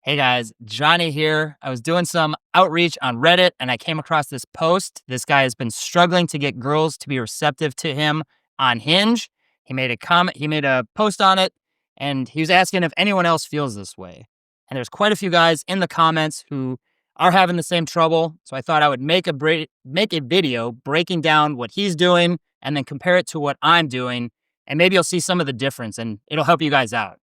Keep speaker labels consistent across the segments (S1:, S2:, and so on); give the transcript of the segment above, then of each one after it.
S1: Hey guys, Johnny here. I was doing some outreach on Reddit and I came across this post. This guy has been struggling to get girls to be receptive to him on Hinge. He made a post on it, and he was asking if anyone else feels this way. And there's quite a few guys in the comments who are having the same trouble. So I thought I would make a video breaking down what he's doing and then compare it to what I'm doing, and maybe you'll see some of the difference and it'll help you guys out.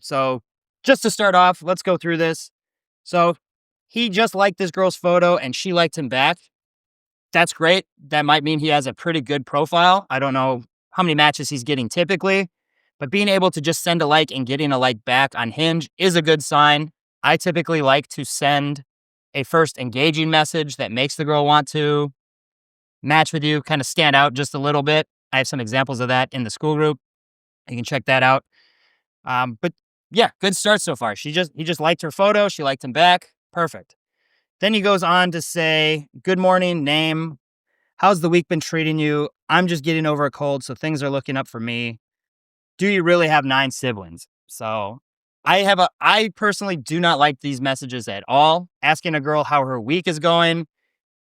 S1: So just to start off, let's go through this. So he just liked this girl's photo and she liked him back. That's great. That might mean he has a pretty good profile. I don't know how many matches he's getting typically, but being able to just send a like and getting a like back on Hinge is a good sign. I typically like to send a first engaging message that makes the girl want to match with you, kind of stand out just a little bit. I have some examples of that in the school group. You can check that out. But yeah, good start so far. He just liked her photo. She liked him back. Perfect. Then he goes on to say, "Good morning, name. How's the week been treating you? I'm just getting over a cold, so things are looking up for me. Do you really have 9 siblings?" So I personally do not like these messages at all. Asking a girl how her week is going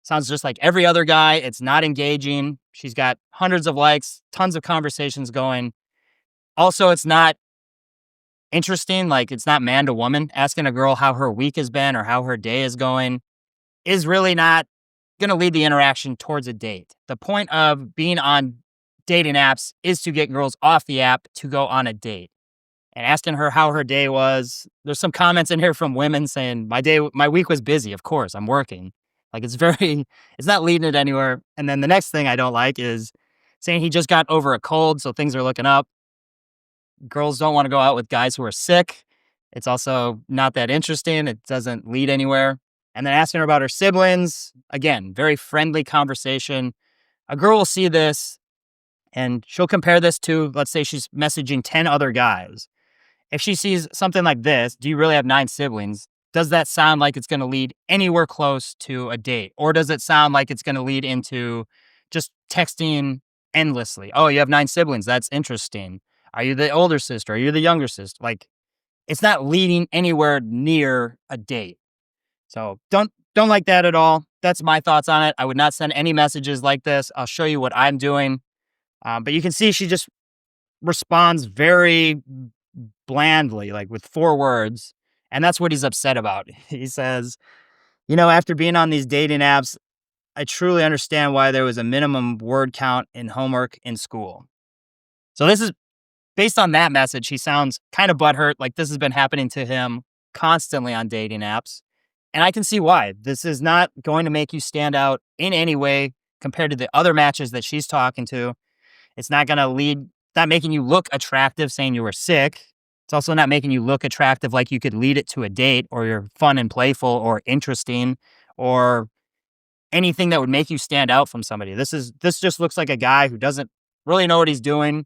S1: sounds just like every other guy. It's not engaging. She's got hundreds of likes, tons of conversations going. Also, it's not interesting. Like, it's not man to woman. Asking a girl how her week has been or how her day is going is really not going to lead the interaction towards a date. The point of being on dating apps is to get girls off the app to go on a date. And asking her how her day was, there's some comments in here from women saying, my week was busy. Of course, I'm working. Like, it's not leading it anywhere. And then the next thing I don't like is saying he just got over a cold, so things are looking up. Girls don't want to go out with guys who are sick. It's also not that interesting. It doesn't lead anywhere. And then asking her about her siblings, again, very friendly conversation. A girl will see this and she'll compare this to, let's say she's messaging 10 other guys. If she sees something like this, "Do you really have 9 siblings?" Does that sound like it's going to lead anywhere close to a date? Or does it sound like it's going to lead into just texting endlessly? "Oh, you have 9 siblings. That's interesting. Are you the older sister? Are you the younger sister?" Like, it's not leading anywhere near a date. So don't like that at all. That's my thoughts on it. I would not send any messages like this. I'll show you what I'm doing. But you can see she just responds very blandly, like with 4 words. And that's what he's upset about. He says, "After being on these dating apps, I truly understand why there was a minimum word count in homework in school." So this is based on that message. He sounds kind of butthurt, like this has been happening to him constantly on dating apps. And I can see why. This is not going to make you stand out in any way compared to the other matches that she's talking to. It's not making you look attractive saying you were sick. It's also not making you look attractive like you could lead it to a date, or you're fun and playful or interesting or anything that would make you stand out from somebody. This just looks like a guy who doesn't really know what he's doing.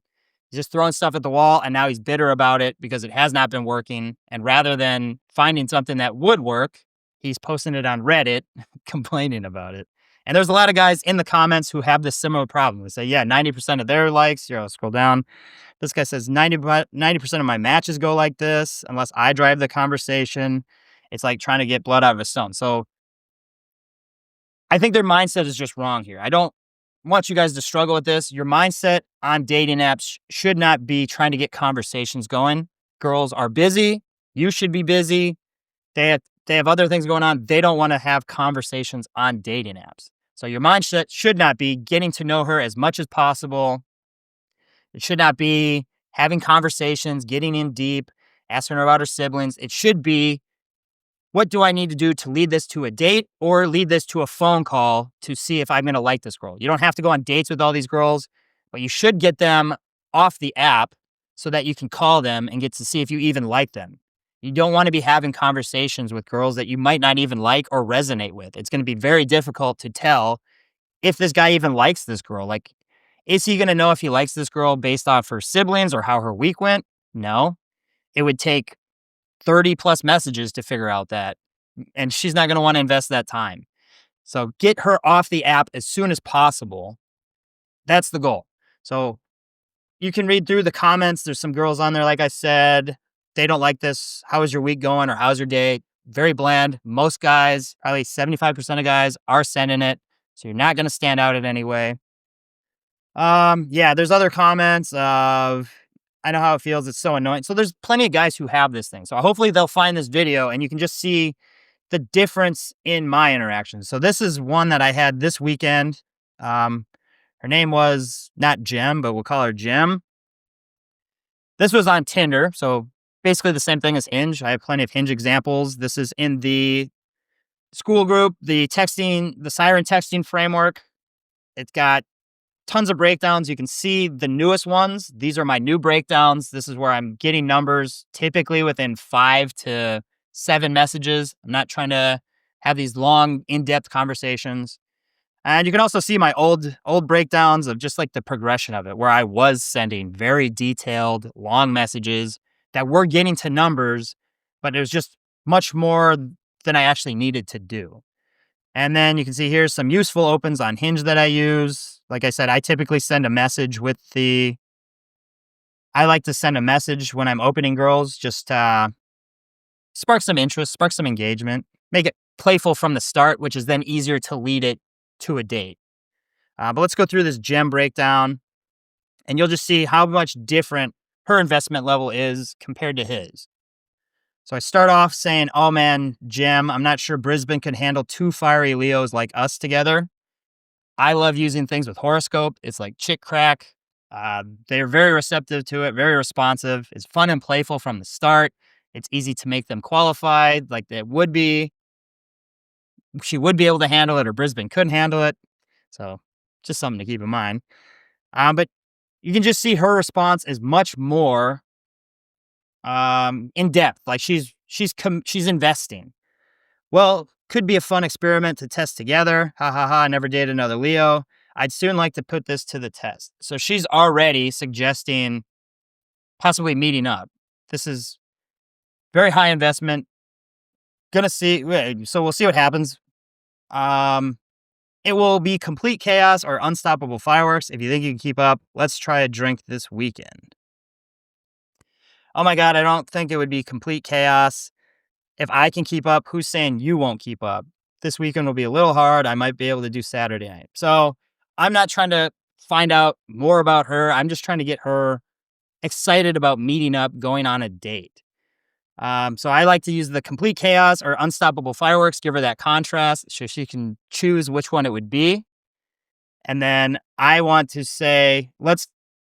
S1: He's just throwing stuff at the wall and now he's bitter about it because it has not been working. And rather than finding something that would work, he's posting it on Reddit complaining about it. And there's a lot of guys in the comments who have this similar problem. They say, yeah, 90% of their likes, here, I'll scroll down. This guy says 90% of my matches go like this unless I drive the conversation. It's like trying to get blood out of a stone. So I think their mindset is just wrong here. I don't want you guys to struggle with this. Your mindset on dating apps should not be trying to get conversations going. Girls are busy. You should be busy. They have other things going on. They don't want to have conversations on dating apps. So your mindset should not be getting to know her as much as possible. It should not be having conversations, getting in deep, asking her about her siblings. It should be, what do I need to do to lead this to a date or lead this to a phone call to see if I'm going to like this girl? You don't have to go on dates with all these girls, but you should get them off the app so that you can call them and get to see if you even like them. You don't want to be having conversations with girls that you might not even like or resonate with. It's going to be very difficult to tell if this guy even likes this girl. Like, is he going to know if he likes this girl based off her siblings or how her week went? No. It would take 30 plus messages to figure out that. And she's not going to want to invest that time. So get her off the app as soon as possible. That's the goal. So you can read through the comments. There's some girls on there, like I said. they don't like this. How is your week going? Or how's your day? Very bland. Most guys, probably 75% of guys are sending it. So you're not going to stand out in any way. Yeah, there's other comments of, I know how it feels. It's so annoying. So there's plenty of guys who have this thing. So hopefully they'll find this video and you can just see the difference in my interactions. So this is one that I had this weekend. Her name was not Jem, but we'll call her Jim. This was on Tinder. So basically the same thing as Hinge. I have plenty of Hinge examples. This is in the school group, the siren texting framework. It's got tons of breakdowns. You can see the newest ones. These are my new breakdowns. This is where I'm getting numbers typically within 5 to 7 messages. I'm not trying to have these long, in-depth conversations. And you can also see my old breakdowns of just like the progression of it, where I was sending very detailed, long messages that were getting to numbers, but it was just much more than I actually needed to do. And then you can see here's some useful opens on Hinge that I use. Like I said, I typically send a message I like to send a message when I'm opening girls, just spark some interest, spark some engagement, make it playful from the start, which is then easier to lead it to a date. But let's go through this gem breakdown and you'll just see how much different her investment level is compared to his. So I start off saying, oh man, Jim, I'm not sure Brisbane could handle 2 fiery Leos like us together. I love using things with horoscope. It's like chick crack. They're very receptive to it, very responsive. It's fun and playful from the start. It's easy to make them qualified like they would be. She would be able to handle it or Brisbane couldn't handle it. So just something to keep in mind. But you can just see her response is much more in depth. Like she's investing. Well, could be a fun experiment to test together. Ha ha ha, I never dated another Leo. I'd soon like to put this to the test. So she's already suggesting possibly meeting up. This is very high investment. Gonna see. So we'll see what happens. It will be complete chaos or unstoppable fireworks. If you think you can keep up, let's try a drink this weekend. Oh my God, I don't think it would be complete chaos. If I can keep up, who's saying you won't keep up? This weekend will be a little hard. I might be able to do Saturday night. So I'm not trying to find out more about her. I'm just trying to get her excited about meeting up, going on a date. So I like to use the complete chaos or unstoppable fireworks, give her that contrast so she can choose which one it would be. And then I want to say, let's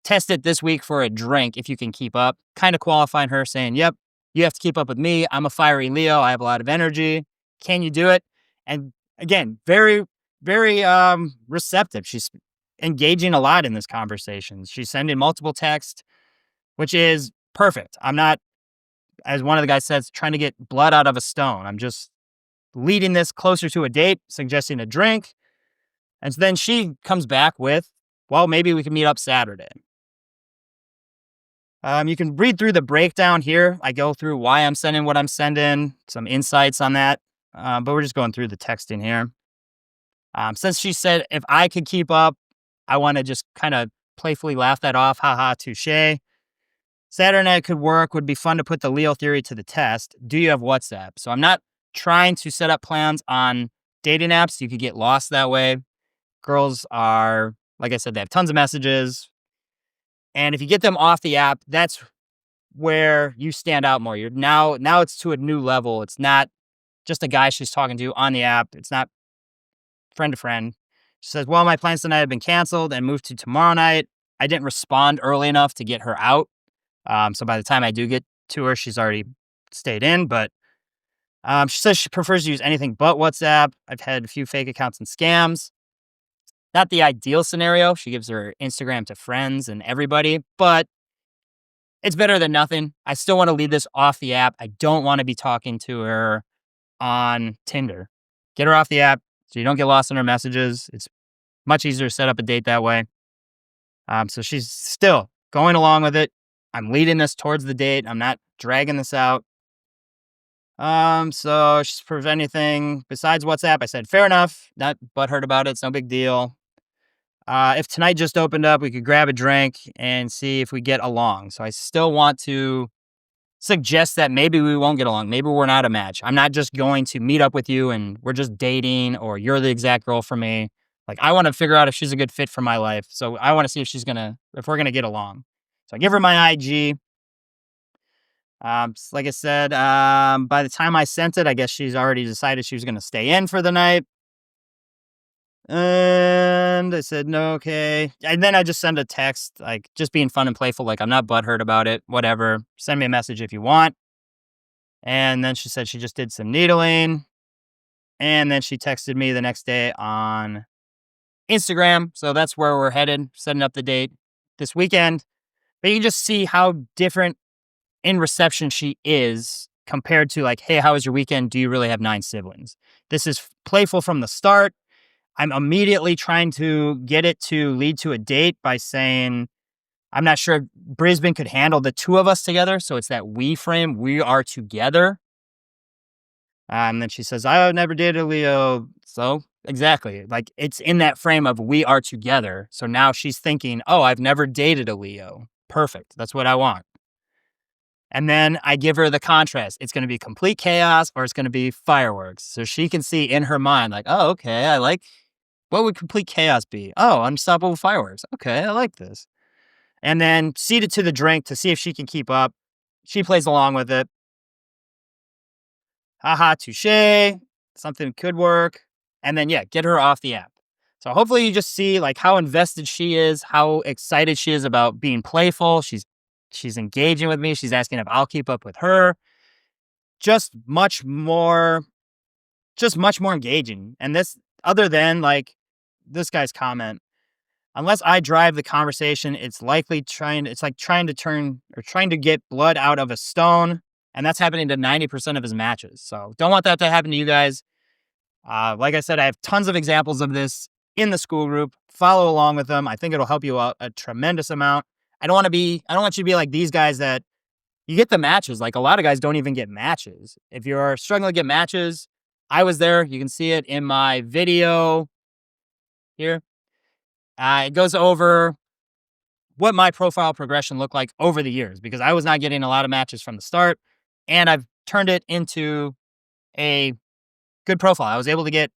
S1: test it this week for a drink if you can keep up, kind of qualifying her saying, yep, you have to keep up with me. I'm a fiery Leo. I have a lot of energy. Can you do it? And again, very, very receptive. She's engaging a lot in this conversation. She's sending multiple texts, which is perfect. I'm not, as one of the guys says, trying to get blood out of a stone. I'm just leading this closer to a date, suggesting a drink. And so then she comes back with, well, maybe we can meet up Saturday. You can read through the breakdown here. I go through why I'm sending what I'm sending, some insights on that. But we're just going through the texting here. Since she said, if I could keep up, I want to just kind of playfully laugh that off. Haha, touche. Saturday night could work. Would be fun to put the Leo theory to the test. Do you have WhatsApp? So I'm not trying to set up plans on dating apps. You could get lost that way. Girls are, like I said, they have tons of messages. And if you get them off the app, that's where you stand out more. You're now it's to a new level. It's not just a guy she's talking to on the app. It's not friend to friend. She says, well, my plans tonight have been canceled and moved to tomorrow night. I didn't respond early enough to get her out. So by the time I do get to her, she's already stayed in. But she says she prefers to use anything but WhatsApp. I've had a few fake accounts and scams. Not the ideal scenario. She gives her Instagram to friends and everybody, but it's better than nothing. I still want to leave this off the app. I don't want to be talking to her on Tinder. Get her off the app so you don't get lost in her messages. It's much easier to set up a date that way. So she's still going along with it. I'm leading this towards the date. I'm not dragging this out. So she's for anything besides WhatsApp. I said, fair enough. Not butthurt about it. It's no big deal. If tonight just opened up, we could grab a drink and see if we get along. So I still want to suggests that maybe we won't get along. Maybe we're not a match. I'm not just going to meet up with you and we're just dating or you're the exact girl for me. Like I want to figure out if she's a good fit for my life. So I want to see if we're gonna get along. So I give her my IG. Like I said, by the time I sent it, I guess she's already decided she was gonna stay in for the night. And I said, no, okay. And then I just send a text, like just being fun and playful, like I'm not butthurt about it, whatever. Send me a message if you want. And then she said she just did some needling. And then she texted me the next day on Instagram. So that's where we're headed, setting up the date this weekend. But you can just see how different in reception she is compared to like, hey, how was your weekend? Do you really have 9 siblings? This is playful from the start. I'm immediately trying to get it to lead to a date by saying, I'm not sure if Brisbane could handle the 2 of us together. So it's that we frame, we are together. And then she says, I never dated a Leo. So exactly. Like it's in that frame of we are together. So now she's thinking, oh, I've never dated a Leo. Perfect. That's what I want. And then I give her the contrast. It's going to be complete chaos or it's going to be fireworks. So she can see in her mind, like, oh, okay, I like, what would complete chaos be? Oh, unstoppable fireworks. Okay, I like this. And then seed it to the drink to see if she can keep up. She plays along with it. Haha, touche. Something could work. And then, yeah, get her off the app. So hopefully you just see like how invested she is, how excited she is about being playful. She's engaging with me. She's asking if I'll keep up with her. Just much more engaging. And this, other than like this guy's comment, unless I drive the conversation, it's like trying to get blood out of a stone. And that's happening to 90% of his matches. So don't want that to happen to you guys. Like I said, I have tons of examples of this in the school group. Follow along with them. I think it'll help you out a tremendous amount. I don't want you to be like these guys that you get the matches. Like a lot of guys don't even get matches. If you're struggling to get matches, I was there. You can see it in my video here. It goes over what my profile progression looked like over the years because I was not getting a lot of matches from the start. And I've turned it into a good profile. I was able to get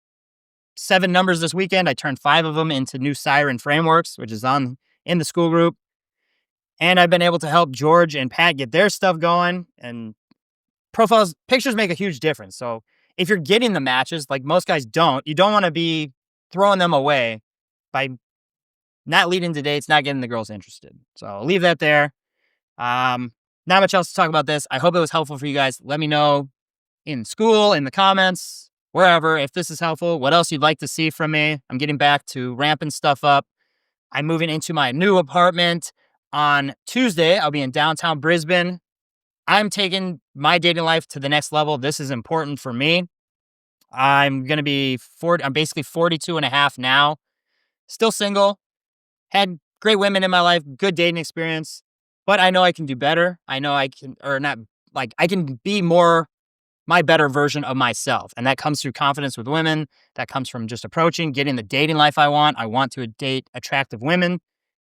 S1: 7 numbers this weekend. I turned 5 of them into new Siren frameworks, which is in the school group. And I've been able to help George and Pat get their stuff going. And pictures make a huge difference. So if you're getting the matches, like most guys don't, you don't want to be throwing them away by not leading to dates, not getting the girls interested. So I'll leave that there. Not much else to talk about this. I hope it was helpful for you guys. Let me know in school, in the comments, wherever, if this is helpful, what else you'd like to see from me. I'm getting back to ramping stuff up. I'm moving into my new apartment on Tuesday. I'll be in downtown Brisbane. I'm taking my dating life to the next level. This is important for me. I'm basically 42 and a half now. Still single. Had great women in my life, good dating experience, but I know I can do better. I know I can be my better version of myself. And that comes through confidence with women. That comes from just getting the dating life I want. I want to date attractive women.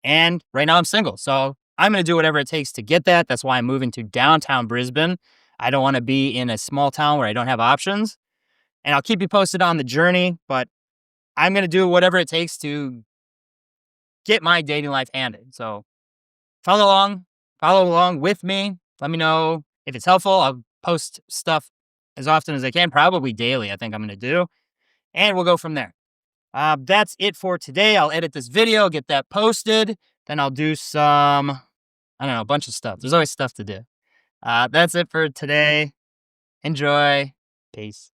S1: And right now I'm single. So I'm going to do whatever it takes to get that. That's why I'm moving to downtown Brisbane. I don't want to be in a small town where I don't have options. And I'll keep you posted on the journey, but I'm going to do whatever it takes to get my dating life handed. So follow along with me. Let me know if it's helpful. I'll post stuff as often as I can, probably daily, I think I'm going to do. And we'll go from there. That's it for today. I'll edit this video, get that posted. Then I'll do a bunch of stuff. There's always stuff to do. That's it for today. Enjoy. Peace.